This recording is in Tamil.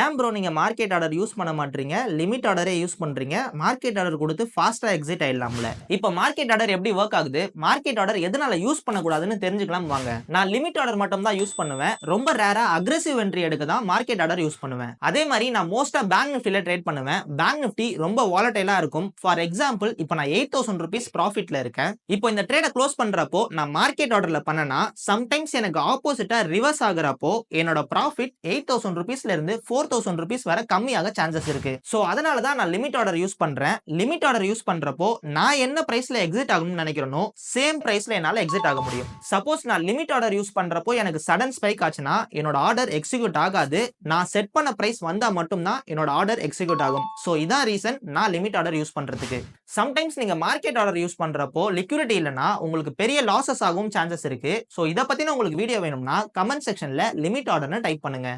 ஏன் ப்ரோ நீங்க மார்க்கெட் ஆர்டர் யூஸ் பண்ண மாட்டீங்க, லிமிட் ஆர்டரே யூஸ் பண்றீங்க, மார்க்கெட் ஆர்டர் கொடுத்து ஃபாஸ்டா எக்ஸிட் ஆயிடலாம்ல. இப்போ மார்க்கெட் ஆர்டர் எப்படி வொர்க் ஆகுது, மார்க்கெட் ஆர்டர் எதனால யூஸ் பண்ணக்கூடாதுன்னு தெரிஞ்சுக்கலாம் வாங்க. நான் லிமிட் ஆர்டர் மட்டும் தான் யூஸ் பண்ணுவேன். ரொம்ப ரேரா அக்ரெசிவ் என்ட்ரி எடுக்க தான் மார்க்கெட் ஆர்டர் யூஸ் பண்ணுவேன். அதே மாதிரி நான் மோஸ்டா பேங்க் நிஃப்டில ட்ரேட் பண்ணுவேன். பேங்க் நிஃப்டி ரொம்ப வாலடைலா இருக்கும். ஃபார் எக்ஸாம்பிள் இப்போ நான் 8000 ரூபீஸ் ப்ராஃபிட்ல இருக்கேன். இப்போ இந்த ட்ரேட க்ளோஸ் பண்றப்போ நான் மார்க்கெட் ஆர்டர்ல பண்ணனா சம்டைம்ஸ் எனக்கு ஆப்போசிட்டா ரிவர்ஸ் ஆகுறப்போ என்னோட ப்ராஃபிட் 8000 ரூபீஸ்ல இருந்து 4000 ரூபீஸ் வரை கம்மியாக சான்சஸ் இருக்கு. சோ அதனால தான் நான் லிமிட் ஆர்டர் யூஸ் பண்றேன். லிமிட் ஆர்டர் யூஸ் பண்றப்போ நான் என்ன பிரைஸ்ல எக்ஸிட் ஆகணும்னு நினைக்கிறேனோ சேம் பிரைஸ்ல என்னால எக்ஸிட் ஆக முடியும். சப்போஸ் நான் லிமிட் ஆர்டர் யூஸ் பண்றப்போ எனக்கு சடன் ஸ்பைக் ஆச்சுனா என்னோட ஆர்டர் எக்ஸிக்யூட் ஆகாது. நான் செட் பண்ண பிரைஸ் வந்தா மட்டும் தான் என்னோட ஆர்டர் எக்ஸிக்யூட் ஆகும். சோ இதான் ரீசன் நான் லிமிட் ஆர்டர் யூஸ் பண்றதுக்கு. சம்டைம்ஸ் நீங்க மார்க்கெட் ஆர்டர் யூஸ் பண்றப்போ லிக்விடிட்டி இல்லனா உங்களுக்கு பெரிய லாசஸ் ஆகும் சான்சஸ் இருக்கு. சோ இத பத்தின உங்களுக்கு வீடியோ வேணும்னா கமெண்ட் செக்ஷன்ல லிமிட் ஆர்டர்னு டைப் பண்ணுங்க.